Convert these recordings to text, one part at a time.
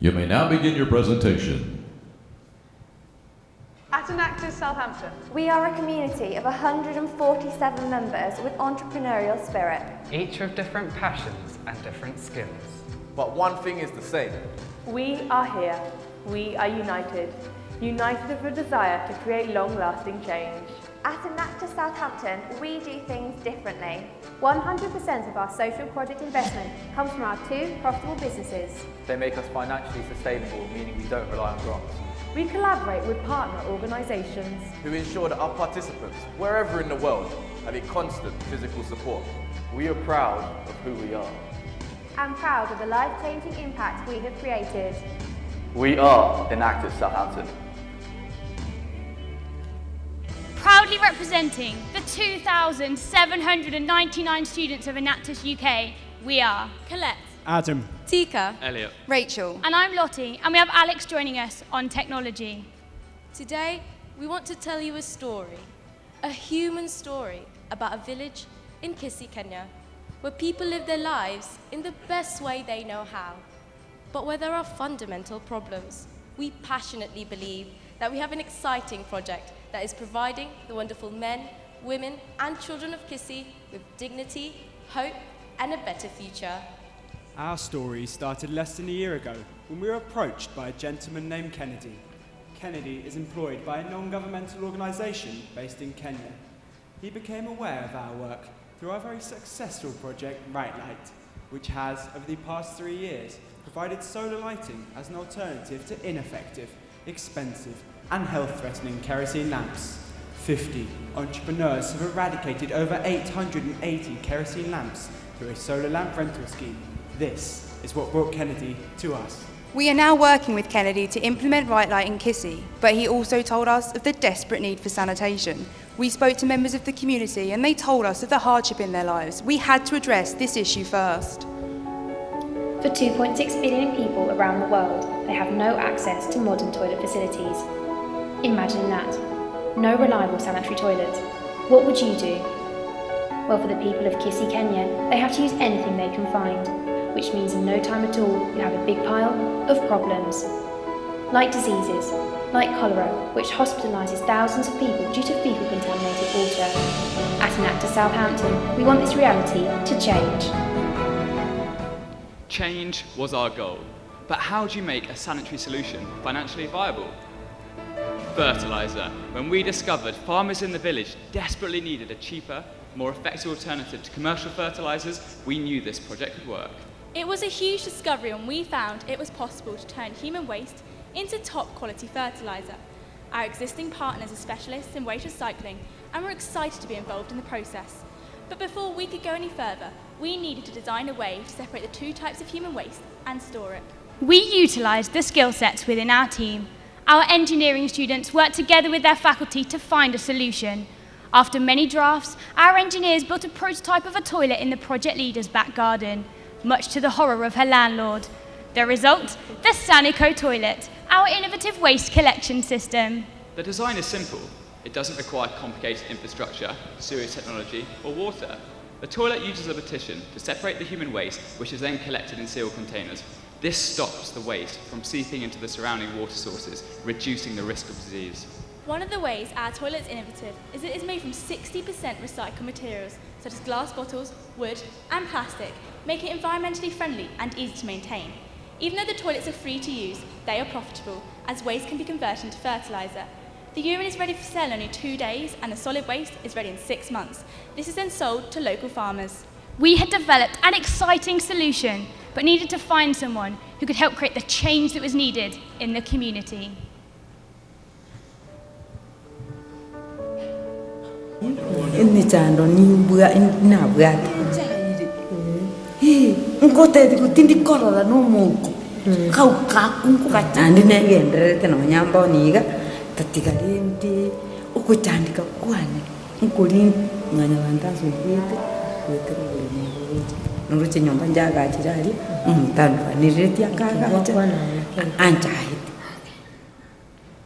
You may now begin your presentation. At Enactus, Southampton. We are a community of 147 members with entrepreneurial spirit. Each with different passions and different skills. But one thing is the same. We are here. We are united. United with a desire to create long-lasting change. At Enactus Southampton, we do things differently. 100% of our social project investment comes from our 2 profitable businesses. They make us financially sustainable, meaning we don't rely on grants. We collaborate with partner organisations Who ensure that our participants, wherever in the world, have a constant physical support. We are proud of who we are. And proud of the life-changing impact we have created. We are Enactus Southampton. Proudly representing the 2,799 students of Enactus UK, we are Colette, Adam, Tika, Elliot, Rachel. And I'm Lottie, and we have Alex joining us on technology. Today, we want to tell you a story, a human story about a village in Kissy, Kenya, where people live their lives in the best way they know how, but where there are fundamental problems. We passionately believe that we have an exciting project that is providing the wonderful men, women, and children of Kissy with dignity, hope, and a better future. our story started less than a year ago when we were approached by a gentleman named Kennedy. Kennedy is employed by a non-governmental organisation based in Kenya. He became aware of our work through our very successful project, Bright Light, which has, over the past 3 years, provided solar lighting as an alternative to ineffective, expensive, and health-threatening kerosene lamps. 50 entrepreneurs have eradicated over 880 kerosene lamps through a solar lamp rental scheme. This is what brought Kennedy to us. We are now working with Kennedy to implement Bright Light in Kissy, but he also told us of the desperate need for sanitation. We spoke to members of the community and they told us of the hardship in their lives. We had to address this issue first. For 2.6 billion people around the world, they have no access to modern toilet facilities. Imagine that. No reliable sanitary toilet. What would you do? Well, for the people of Kissy, Kenya, they have to use anything they can find, which means in no time at all you have a big pile of problems. Like diseases, like cholera, which hospitalises thousands of people due to fecal contaminated water. At Enactus Southampton, we want this reality to change. change was our goal. But how do you make a sanitary solution financially viable? Fertiliser. When we discovered farmers in the village desperately needed a cheaper, more effective alternative to commercial fertilisers, we knew this project could work. It was a huge discovery when we found it was possible to turn human waste into top quality fertiliser. Our existing partners are specialists in waste recycling and we're excited to be involved in the process. But before we could go any further, we needed to design a way to separate the 2 types of human waste and store it. We utilised the skill sets within our team. Our engineering students worked together with their faculty to find a solution. After many drafts, our engineers built a prototype of a toilet in the project leader's back garden, much to the horror of her landlord. The result? The Sanico toilet, our innovative waste collection system. The design is simple. It doesn't require complicated infrastructure, sewage technology, or water. The toilet uses a partition to separate the human waste, which is then collected in sealed containers. This stops the waste from seeping into the surrounding water sources, reducing the risk of disease. One of the ways our toilet is innovative is it is made from 60% recycled materials, such as glass bottles, wood, and plastic, making it environmentally friendly and easy to maintain. Even though the toilets are free to use, they are profitable, as waste can be converted into fertiliser. The urine is ready for sale in only 2 days, and the solid waste is ready in 6 months. This is then sold to local farmers. We had developed an exciting solution, but needed to find someone who could help create the change that was needed in the community.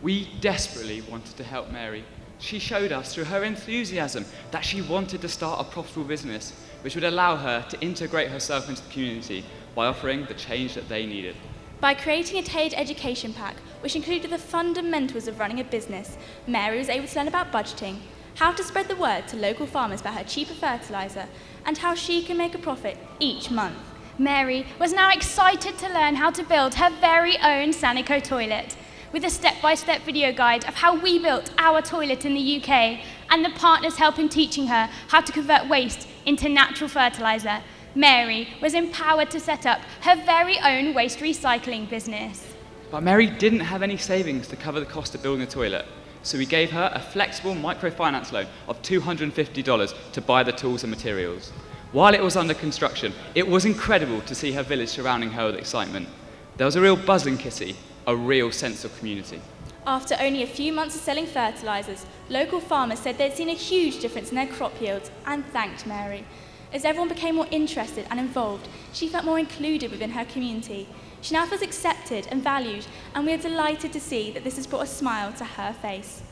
We desperately wanted to help Mary. She showed us through her enthusiasm that she wanted to start a profitable business, which would allow her to integrate herself into the community by offering the change that they needed. By creating a tailored education pack, which included the fundamentals of running a business, Mary was able to learn about budgeting, how to spread the word to local farmers about her cheaper fertiliser, and how she can make a profit each month. Mary was now excited to learn how to build her very own Sanico toilet, with a step-by-step video guide of how we built our toilet in the UK, and the partners helping teaching her how to convert waste into natural fertiliser. Mary was empowered to set up her very own waste recycling business. But Mary didn't have any savings to cover the cost of building the toilet, so we gave her a flexible microfinance loan of $250 to buy the tools and materials. While it was under construction, it was incredible to see her village surrounding her with excitement. There was a real buzz in Kissy, a real sense of community. After only a few months of selling fertilisers, local farmers said they'd seen a huge difference in their crop yields and thanked Mary. As everyone became more interested and involved, she felt more included within her community. She now feels accepted and valued, and we are delighted to see that this has brought a smile to her face.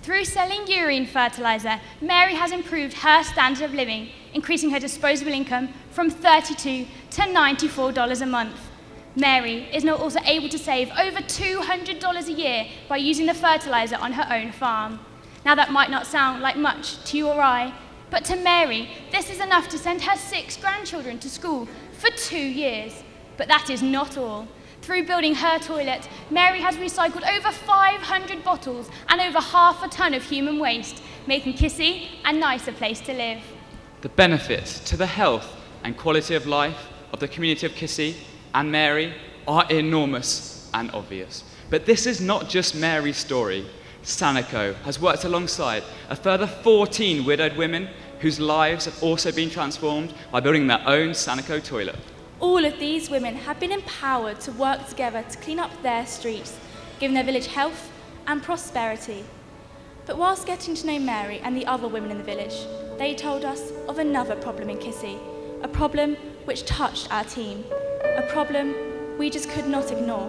Through selling urine fertiliser, Mary has improved her standard of living, increasing her disposable income from $32 to $94 a month. Mary is now also able to save over $200 a year by using the fertiliser on her own farm. Now that might not sound like much to you or I, but to Mary, this is enough to send her 6 grandchildren to school for 2 years. But that is not all. Through building her toilet, Mary has recycled over 500 bottles and over half a tonne of human waste, making Kissy a nicer place to live. The benefits to the health and quality of life of the community of Kissy and Mary are enormous and obvious. But this is not just Mary's story. Sanico has worked alongside a further 14 widowed women whose lives have also been transformed by building their own Sanico toilet. All of these women have been empowered to work together to clean up their streets, giving their village health and prosperity. But whilst getting to know Mary and the other women in the village, they told us of another problem in Kissy, a problem which touched our team, a problem we just could not ignore.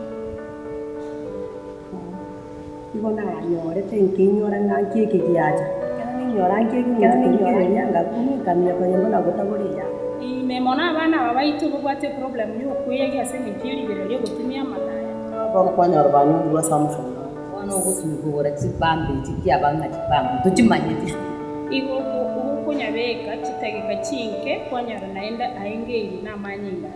Memona abana babaitu bugwate problem yo kuyega se mitiri birere gutumia madaya bakwanya rubanyu rwa Samsung wano gusumugura tsibambe tikia banga tsibambe tuchimanyeti iko kunya beka chitegeka chinke kwanya naenda aenge na manyinga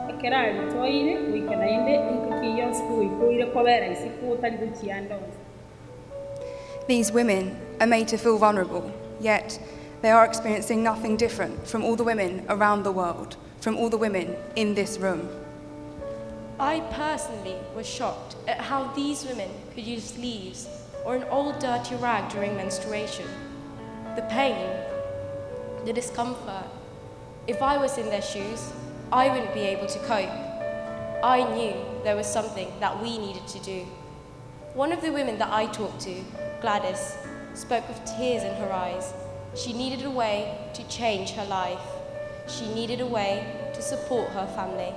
ekera toire wika naende ikiyo school ikoire kobera isikuta ndichiando. These women are made to feel vulnerable, yet they are experiencing nothing different from all the women around the world, from all the women in this room. I personally was shocked at how these women could use leaves or an old dirty rag during menstruation. The pain, the discomfort. If I was in their shoes, I wouldn't be able to cope. I knew there was something that we needed to do. One of the women that I talked to, Gladys, spoke with tears in her eyes. She needed a way to change her life. She needed a way to support her family.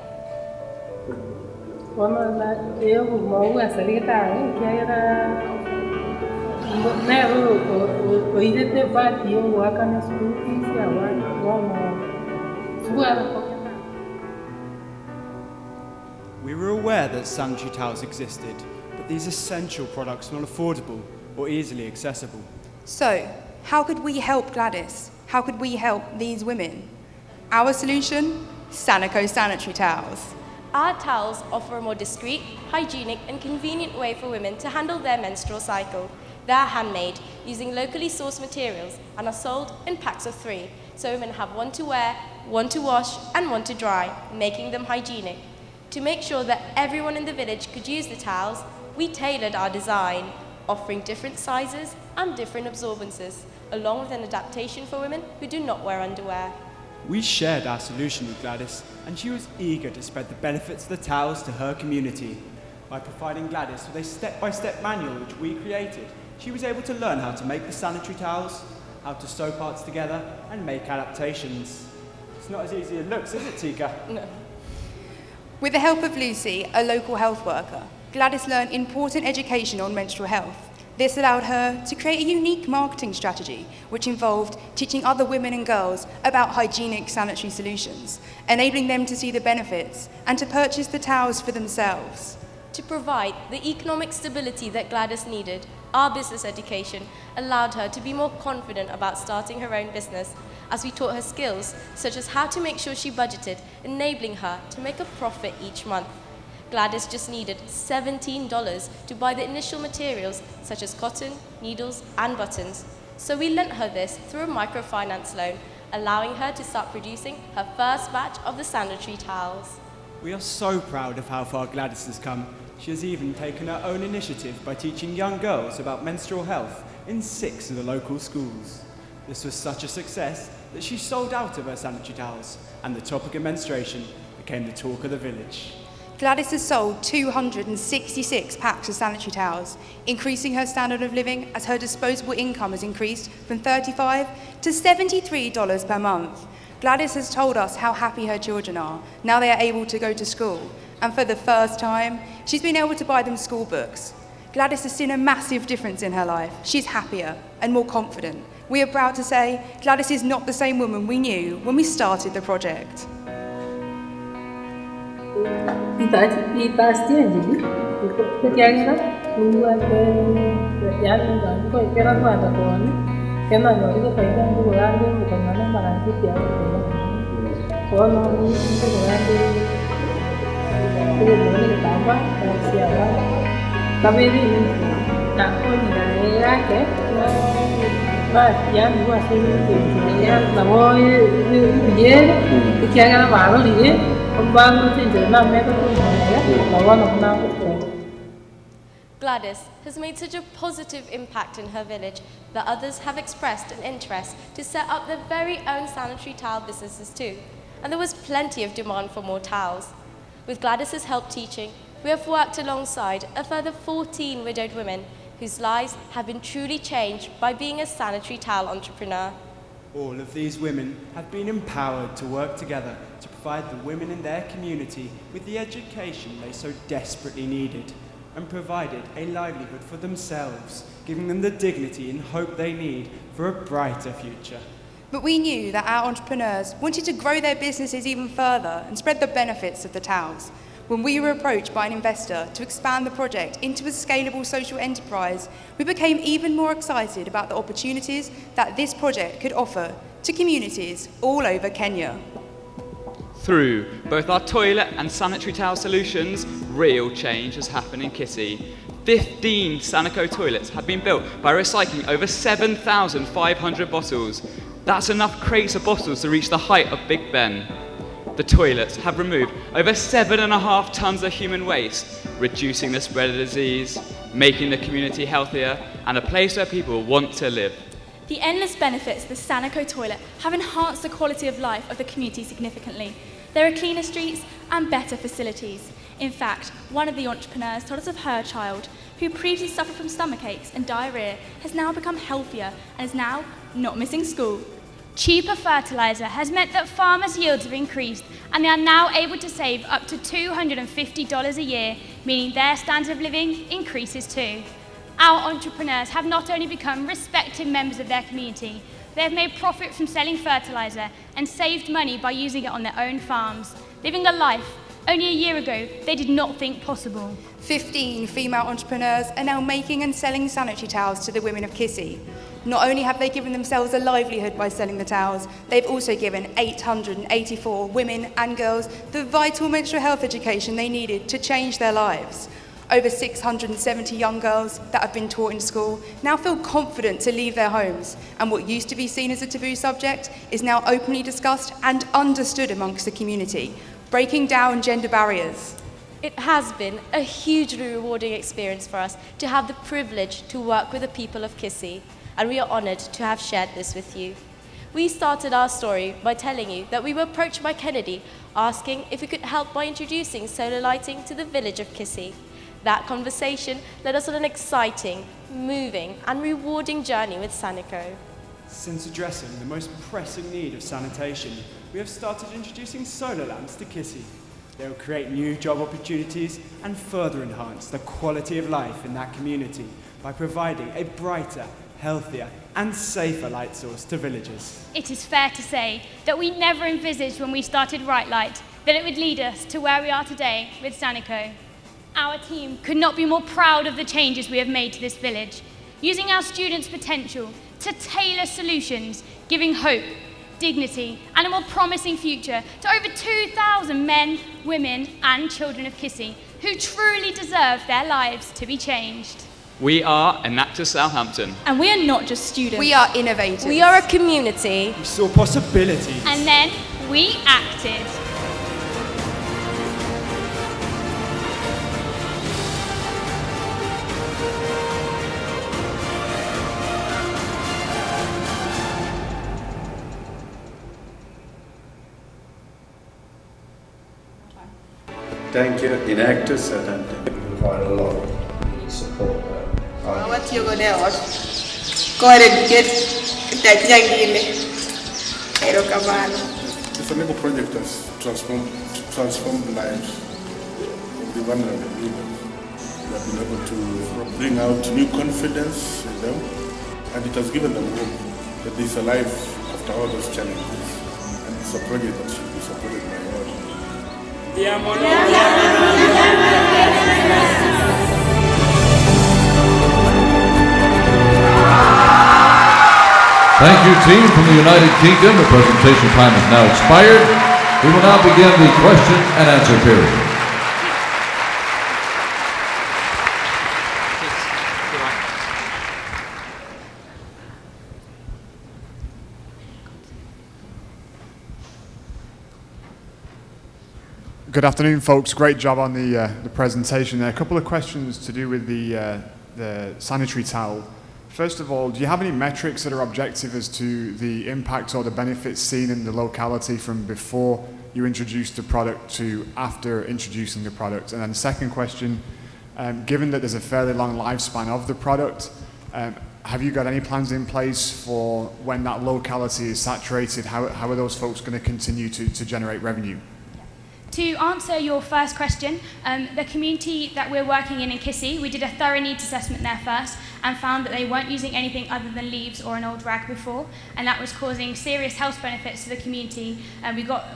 We were aware that sanitary towels existed, but these essential products were not affordable or easily accessible. So, how could we help Gladys? How could we help these women? Our solution? Sanico sanitary towels. Our towels offer a more discreet, hygienic and convenient way for women to handle their menstrual cycle. They're handmade using locally sourced materials and are sold in packs of 3, so women have one to wear, one to wash and one to dry, making them hygienic. To make sure that everyone in the village could use the towels, we tailored our design, offering different sizes and different absorbences, along with an adaptation for women who do not wear underwear. We shared our solution with Gladys, and she was eager to spread the benefits of the towels to her community. By providing Gladys with a step-by-step manual which we created, she was able to learn how to make the sanitary towels, how to sew parts together, and make adaptations. It's not as easy as it looks, is it, Tika? No. With the help of Lucy, a local health worker, Gladys learned important education on menstrual health. This allowed her to create a unique marketing strategy, which involved teaching other women and girls about hygienic sanitary solutions, enabling them to see the benefits and to purchase the towels for themselves. To provide the economic stability that Gladys needed, our business education allowed her to be more confident about starting her own business, as we taught her skills such as how to make sure she budgeted, enabling her to make a profit each month. Gladys just needed $17 to buy the initial materials such as cotton, needles and buttons. So we lent her this through a microfinance loan, allowing her to start producing her first batch of the sanitary towels. We are so proud of how far Gladys has come. She has even taken her own initiative by teaching young girls about menstrual health in 6 of the local schools. This was such a success that she sold out of her sanitary towels, and the topic of menstruation became the talk of the village. Gladys has sold 266 packs of sanitary towels, increasing her standard of living as her disposable income has increased from $35 to $73 per month. Gladys has told us how happy her children are. Now they are able to go to school, and for the first time, she's been able to buy them school books. Gladys has seen a massive difference in her life. She's happier and more confident. We are proud to say Gladys is not the same woman we knew when we started the project. Kita stia jadi ketiaknya dua ke yang enggak kau kira tu ada tuan karena jadi kita pegang dua ada bukan mana malah kita tuan ini kita ada kita boleh tambah siapa tapi ini tak kau ni dah ke mas yang dua sini yang nama dia ketiaknya baru dia Gladys has made such a positive impact in her village that others have expressed an interest to set up their very own sanitary towel businesses too, and there was plenty of demand for more towels. With Gladys's help teaching, we have worked alongside a further 14 widowed women whose lives have been truly changed by being a sanitary towel entrepreneur. All of these women have been empowered to work together to provide the women in their community with the education they so desperately needed, and provided a livelihood for themselves, giving them the dignity and hope they need for a brighter future. But we knew that our entrepreneurs wanted to grow their businesses even further and spread the benefits of the towels. When we were approached by an investor to expand the project into a scalable social enterprise, we became even more excited about the opportunities that this project could offer to communities all over Kenya. Through both our toilet and sanitary towel solutions, real change has happened in Kissy. 15 Sanico toilets have been built by recycling over 7,500 bottles. That's enough crates of bottles to reach the height of Big Ben. The toilets have removed over 7.5 tons of human waste, reducing the spread of disease, making the community healthier, and a place where people want to live. The endless benefits of the Sanico toilet have enhanced the quality of life of the community significantly. There are cleaner streets and better facilities. In fact, one of the entrepreneurs told us of her child, who previously suffered from stomach aches and diarrhea, has now become healthier and is now not missing school. Cheaper fertiliser has meant that farmers' yields have increased and they are now able to save up to $250 a year, meaning their standard of living increases too. Our entrepreneurs have not only become respected members of their community, they have made profit from selling fertiliser and saved money by using it on their own farms, living a life only a year ago they did not think possible. 15 female entrepreneurs are now making and selling sanitary towels to the women of Kissy. Not only have they given themselves a livelihood by selling the towels, they've also given 884 women and girls the vital menstrual health education they needed to change their lives. Over 670 young girls that have been taught in school now feel confident to leave their homes, and what used to be seen as a taboo subject is now openly discussed and understood amongst the community, breaking down gender barriers. It has been a hugely rewarding experience for us to have the privilege to work with the people of Kissy, and we are honoured to have shared this with you. We started our story by telling you that we were approached by Kennedy asking if we could help by introducing solar lighting to the village of Kissy. That conversation led us on an exciting, moving and rewarding journey with Sanico. Since addressing the most pressing need of sanitation, we have started introducing solar lamps to Kissy. They will create new job opportunities and further enhance the quality of life in that community by providing a brighter, healthier and safer light source to villagers. It is fair to say that we never envisaged when we started Right Light that it would lead us to where we are today with Sanico. Our team could not be more proud of the changes we have made to this village, using our students' potential to tailor solutions, giving hope, dignity and a more promising future to over 2,000 men, women and children of Kissy who truly deserve their lives to be changed. We are Enactus Southampton. And we are not just students. We are innovators. We are a community. We saw possibilities. And then we acted. Thank you, Enactus Southampton. Provide a lot of support there. The Sanico project has transformed lives of the vulnerable people. We have been able to bring out new confidence in them, and it has given them hope that there is a life after all those challenges. And it's a project that should be supported by all. Thank you, team from the United Kingdom. The presentation time has now expired. We will now begin the question and answer period. Good afternoon, folks. Great job on the presentation there. A couple of questions to do with the sanitary towel. First of all, do you have any metrics that are objective as to the impact or the benefits seen in the locality from before you introduced the product to after introducing the product? And then the second question, given that there's a fairly long lifespan of the product, have you got any plans in place for when that locality is saturated? How are those folks going to continue to generate revenue? To answer your first question, the community that we're working in Kissy, we did a thorough needs assessment there first and found that they weren't using anything other than leaves or an old rag before, and that was causing serious health benefits to the community.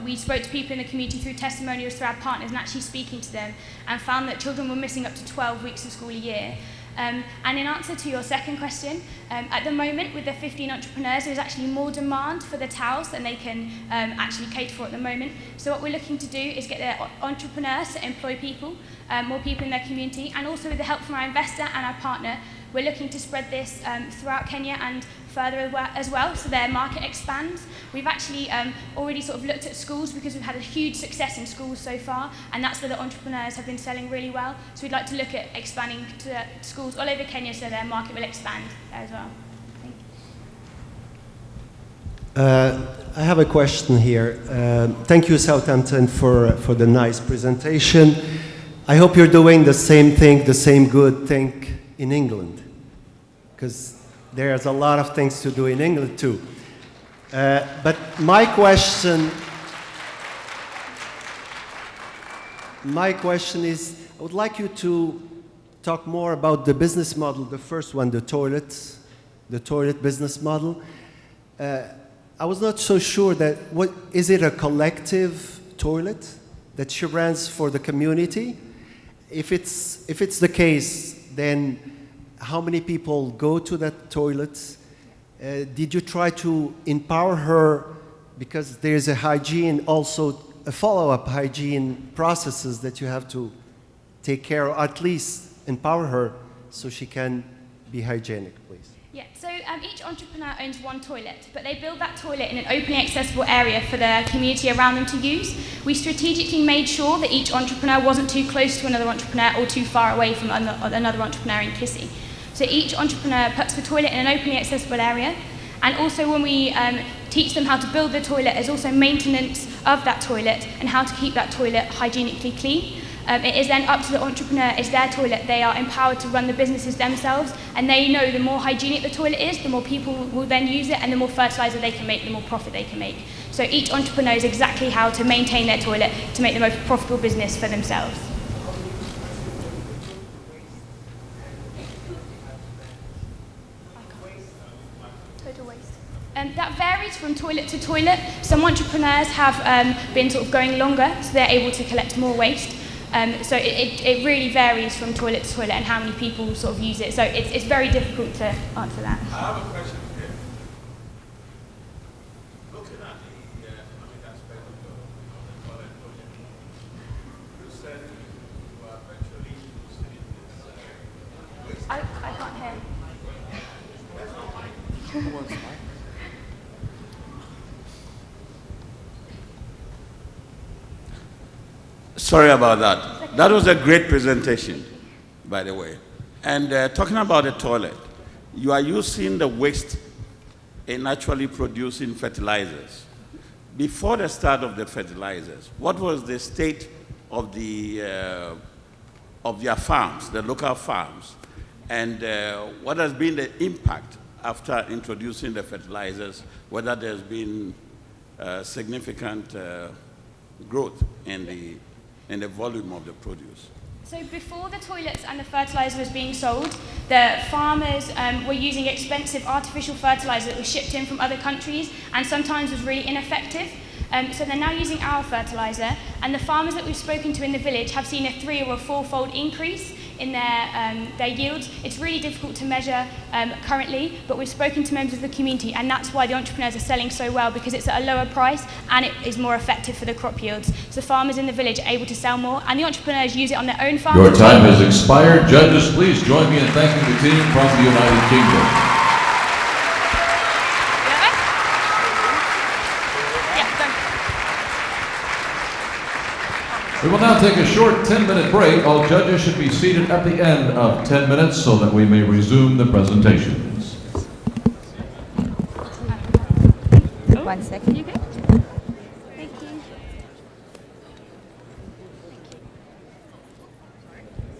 We spoke to people in the community through testimonials through our partners and actually speaking to them, and found that children were missing up to 12 weeks of school a year. And in answer to your second question, at the moment with the 15 entrepreneurs, there's actually more demand for the towels than they can actually cater for at the moment. So what we're looking to do is get the entrepreneurs to employ people, more people in their community, and also with the help from our investor and our partner, we're looking to spread this throughout Kenya and further as well, so their market expands. We've actually already sort of looked at schools because we've had a huge success in schools so far, and that's where the entrepreneurs have been selling really well. So we'd like to look at expanding to schools all over Kenya so their market will expand there as well. I have a question here. Thank you, Southampton, for the nice presentation. I hope you're doing the same thing, the same good thing in England, because there's a lot of things to do in England too. But my question is, I would like you to talk more about the business model, the first one, the toilet business model. I was not so sure that, is it a collective toilet that she runs for the community? If it's the case, then how many people go to that toilet? Did you try to empower her, because there's a hygiene, also a follow-up hygiene processes that you have to take care of, at least empower her so she can be hygienic, please? Yeah, so each entrepreneur owns one toilet, but they build that toilet in an openly accessible area for the community around them to use. We strategically made sure that each entrepreneur wasn't too close to another entrepreneur or too far away from another entrepreneur in Kissy. So each entrepreneur puts the toilet in an openly accessible area, and also when we teach them how to build the toilet, there's also maintenance of that toilet and how to keep that toilet hygienically clean. It is then up to the entrepreneur, it's their toilet, they are empowered to run the businesses themselves, and they know the more hygienic the toilet is, the more people will then use it, and the more fertilizer they can make, the more profit they can make. So each entrepreneur knows exactly how to maintain their toilet to make the most profitable business for themselves. Total waste. That varies from toilet to toilet. Some entrepreneurs have been sort of going longer, so they're able to collect more waste. So it really varies from toilet to toilet and how many people sort of use it. So it's very difficult to answer that. I have a question here. Looking at the economic aspect of the toilet project, you said you are virtually using this waste. I can't hear. Sorry about that. That was a great presentation, by the way. And talking about the toilet, you are using the waste in actually producing fertilizers. Before the start of the fertilizers, what was the state of their farms, the local farms, and what has been the impact after introducing the fertilizers, whether there's been significant growth in the volume of the produce? So before the toilets and the fertilizer was being sold, the farmers were using expensive artificial fertilizer that was shipped in from other countries and sometimes was really ineffective. So they're now using our fertilizer, and the farmers that we've spoken to in the village have seen a 3- or 4-fold increase in their yields. It's really difficult to measure currently, but we've spoken to members of the community, and that's why the entrepreneurs are selling so well, because it's at a lower price and it is more effective for the crop yields. So farmers in the village are able to sell more, and the entrepreneurs use it on their own farm. Your time has expired. Judges, please join me in thanking the team from the United Kingdom. We will now take a short 10-minute break. All judges should be seated at the end of 10 minutes so that we may resume the presentations. 1 second, you go.